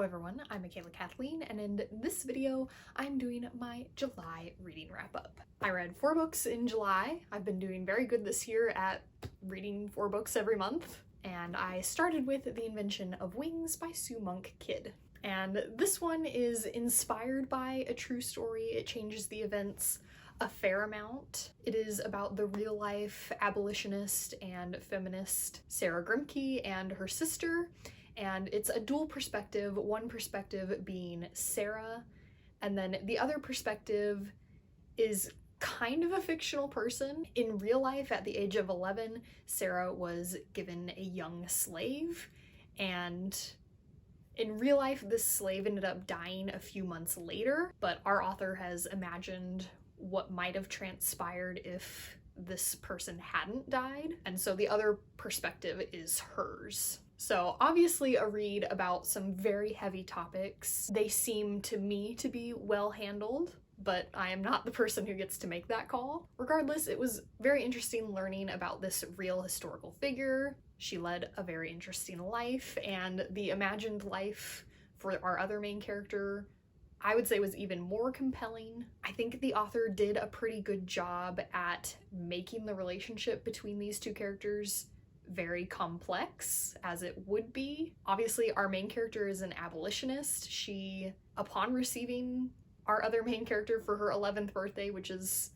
everyone, I'm Michaela Kathleen, and in this video, I'm doing my July reading wrap-up. I read 4 books in July. I've been doing very good this year at reading 4 books every month, and I started with The Invention of Wings by Sue Monk Kidd. And this one is inspired by a true story. It changes the events a fair amount. It is about the real-life abolitionist and feminist Sarah Grimke and her sister, and it's a dual perspective, one perspective being Sarah, and then the other perspective is kind of a fictional person. In real life, at the age of 11, Sarah was given a young slave, and in real life, this slave ended up dying a few months later, but our author has imagined what might have transpired if this person hadn't died, and so the other perspective is hers. So obviously a read about some very heavy topics. They seem to me to be well handled, but I am not the person who gets to make that call. Regardless, it was very interesting learning about this real historical figure. She led a very interesting life, and the imagined life for our other main character, I would say, was even more compelling. I think the author did a pretty good job at making the relationship between these two characters very complex, as it would be. Obviously, our main character is an abolitionist. She, upon receiving our other main character for her 11th birthday, which is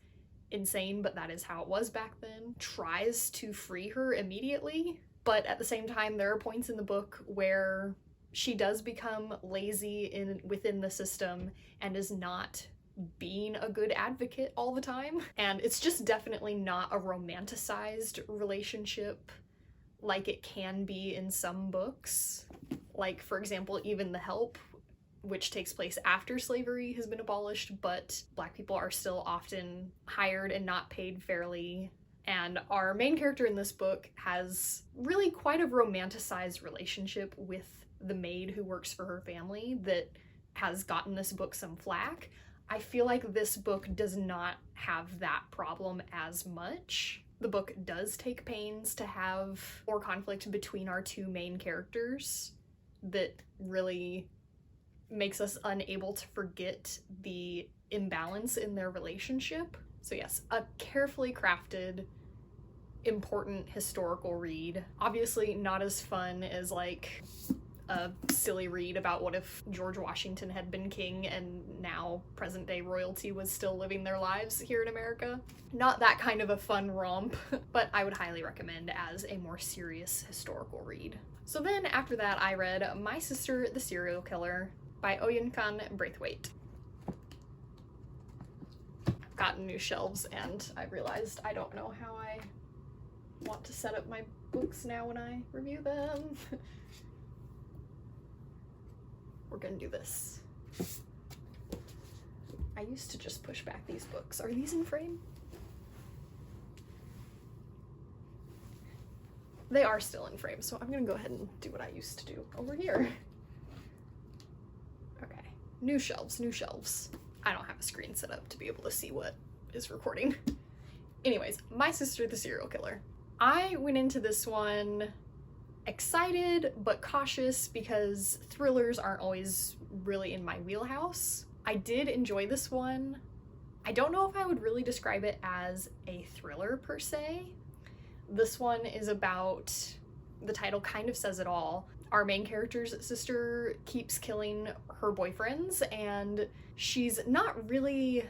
insane, but that is how it was back then, tries to free her immediately. But at the same time, there are points in the book where she does become lazy within the system and is not being a good advocate all the time. And it's just definitely not a romanticized relationship like it can be in some books. Like, for example, even The Help, which takes place after slavery has been abolished, but Black people are still often hired and not paid fairly. And our main character in this book has really quite a romanticized relationship with the maid who works for her family that has gotten this book some flack. I feel like this book does not have that problem as much. The book does take pains to have more conflict between our two main characters that really makes us unable to forget the imbalance in their relationship. So yes, a carefully crafted, important historical read. Obviously not as fun as like a silly read about what if George Washington had been king and now present day royalty was still living their lives here in America. Not that kind of a fun romp, but I would highly recommend as a more serious historical read. So then after that, I read My Sister the Serial Killer by Oyinkan Braithwaite. I've gotten new shelves and I realized I don't know how I want to set up my books now when I review them. We're gonna do this. I used to just push back these books. Are these in frame? They are still in frame, so I'm gonna go ahead and do what I used to do over here. Okay, new shelves, new shelves. I don't have a screen set up to be able to see what is recording. Anyways, My Sister the Serial Killer. I went into this one excited but cautious because thrillers aren't always really in my wheelhouse. I did enjoy this one. I don't know if I would really describe it as a thriller per se. This one is about, the title kind of says it all. Our main character's sister keeps killing her boyfriends, and she's not really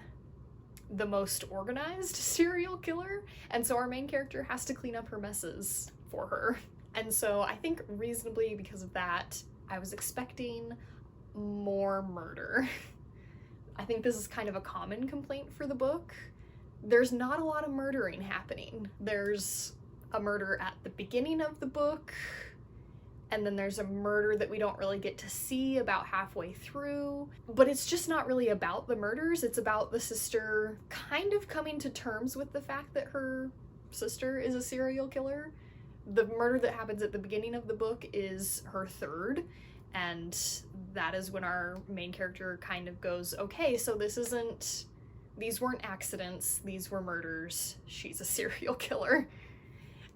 the most organized serial killer, and so our main character has to clean up her messes for her. And so I think reasonably because of that, I was expecting more murder. I think this is kind of a common complaint for the book. There's not a lot of murdering happening. There's a murder at the beginning of the book, and then there's a murder that we don't really get to see about halfway through. But it's just not really about the murders. It's about the sister kind of coming to terms with the fact that her sister is a serial killer. The murder that happens at the beginning of the book is her third, and that is when our main character kind of goes, okay, so these weren't accidents, these were murders, she's a serial killer.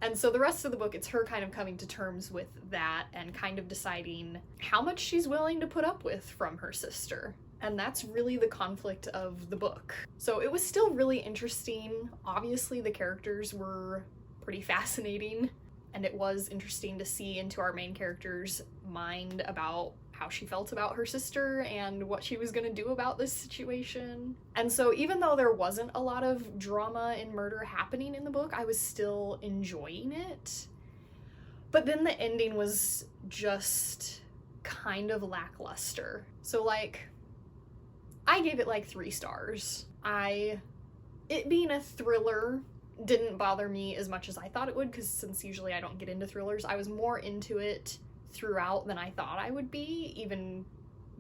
And so the rest of the book, it's her kind of coming to terms with that and kind of deciding how much she's willing to put up with from her sister. And that's really the conflict of the book. So it was still really interesting. Obviously, the characters were pretty fascinating, and it was interesting to see into our main character's mind about how she felt about her sister and what she was gonna do about this situation. And so even though there wasn't a lot of drama and murder happening in the book, I was still enjoying it. But then the ending was just kind of lackluster. So like, I gave it like 3 stars. It being a thriller didn't bother me as much as I thought it would, because since usually I don't get into thrillers, I was more into it throughout than I thought I would be, even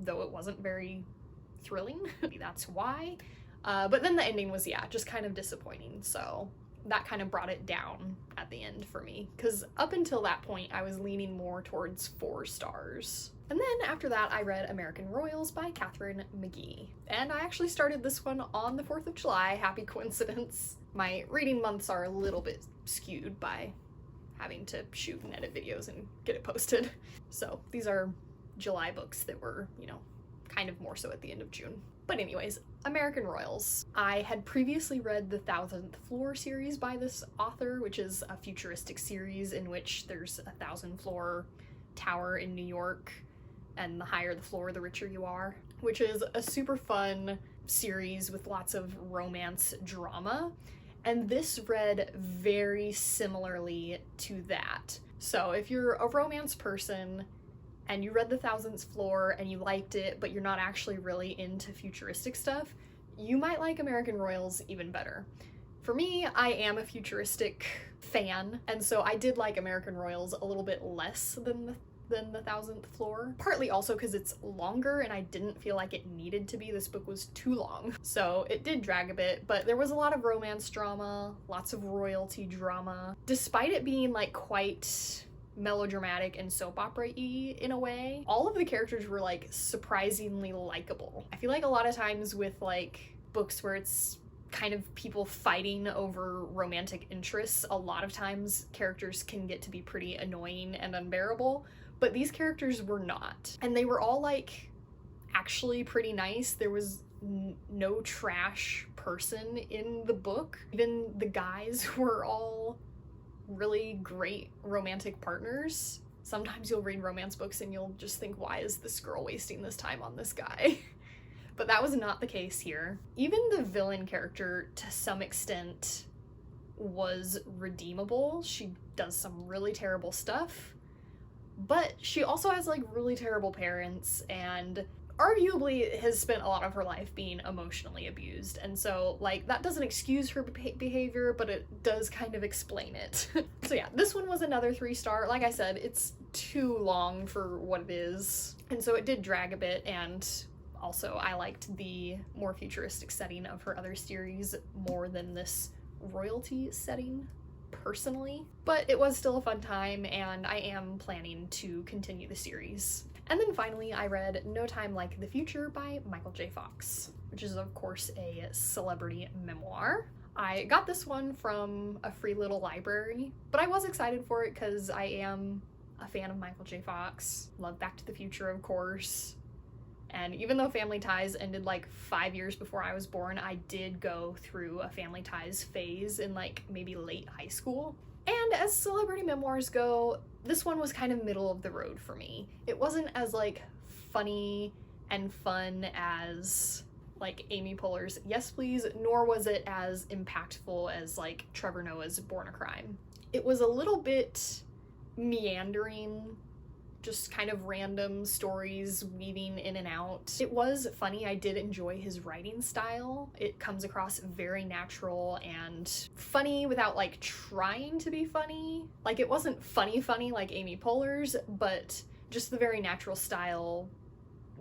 though it wasn't very thrilling. Maybe that's why. But then the ending was, yeah, just kind of disappointing, so that kind of brought it down at the end for me, because up until that point I was leaning more towards 4 stars. And then after that I read American Royals by Katharine McGee. And I actually started this one on the 4th of July, happy coincidence. My reading months are a little bit skewed by having to shoot and edit videos and get it posted. So these are July books that were, you know, kind of more so at the end of June. But anyways, American Royals. I had previously read the 1000th Floor series by this author, which is a futuristic series in which there's a 1000 floor tower in New York, and the higher the floor, the richer you are, which is a super fun series with lots of romance drama. And this read very similarly to that. So if you're a romance person and you read the 1000th Floor and you liked it, but you're not actually really into futuristic stuff, you might like American Royals even better. For me, I am a futuristic fan, and so I did like American Royals a little bit less than the 1000th Floor. Partly also because it's longer and I didn't feel like it needed to be. This book was too long. So it did drag a bit, but there was a lot of romance drama, lots of royalty drama. Despite it being like quite melodramatic and soap opera-y in a way, all of the characters were like surprisingly likable. I feel like a lot of times with like books where it's kind of people fighting over romantic interests, a lot of times characters can get to be pretty annoying and unbearable, but these characters were not. And they were all like actually pretty nice. There was no trash person in the book. Even the guys were all really great romantic partners. Sometimes you'll read romance books and you'll just think, why is this girl wasting this time on this guy? But that was not the case here. Even the villain character, to some extent, was redeemable. She does some really terrible stuff, but she also has like really terrible parents and arguably has spent a lot of her life being emotionally abused. And so like that doesn't excuse her behavior, but it does kind of explain it. So yeah, this one was another 3-star. Like I said, it's too long for what it is. And so it did drag a bit, and also, I liked the more futuristic setting of her other series more than this royalty setting, personally. But it was still a fun time, and I am planning to continue the series. And then finally, I read No Time Like the Future by Michael J. Fox, which is, of course, a celebrity memoir. I got this one from a free little library, but I was excited for it because I am a fan of Michael J. Fox. Love Back to the Future, of course. And even though Family Ties ended like 5 years before I was born, I did go through a Family Ties phase in like maybe late high school. And as celebrity memoirs go, this one was kind of middle of the road for me. It wasn't as like funny and fun as like Amy Poehler's Yes Please, nor was it as impactful as like Trevor Noah's Born a Crime. It was a little bit meandering, just kind of random stories weaving in and out. It was funny. I did enjoy his writing style. It comes across very natural and funny without like trying to be funny. Like it wasn't funny like Amy Poehler's, but just the very natural style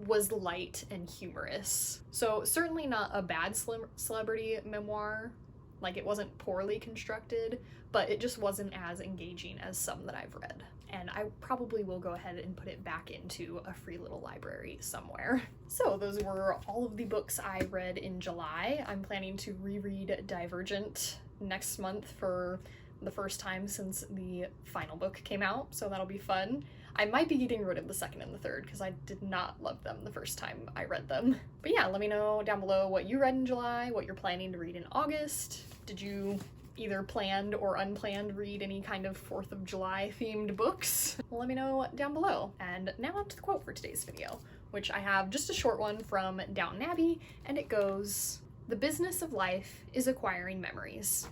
was light and humorous. So certainly not a bad celebrity memoir. Like it wasn't poorly constructed, but it just wasn't as engaging as some that I've read. And I probably will go ahead and put it back into a free little library somewhere. So those were all of the books I read in July. I'm planning to reread Divergent next month for the first time since the final book came out, so that'll be fun. I might be getting rid of the second and the third because I did not love them the first time I read them. But yeah, let me know down below what you read in July, what you're planning to read in August. Did you either planned or unplanned read any kind of 4th of July themed books? Let me know down below. And now on to the quote for today's video, which I have just a short one from Downton Abbey, and it goes, "The business of life is acquiring memories."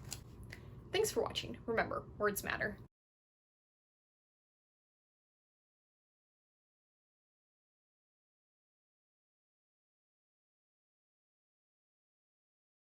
Thanks for watching. Remember, words matter.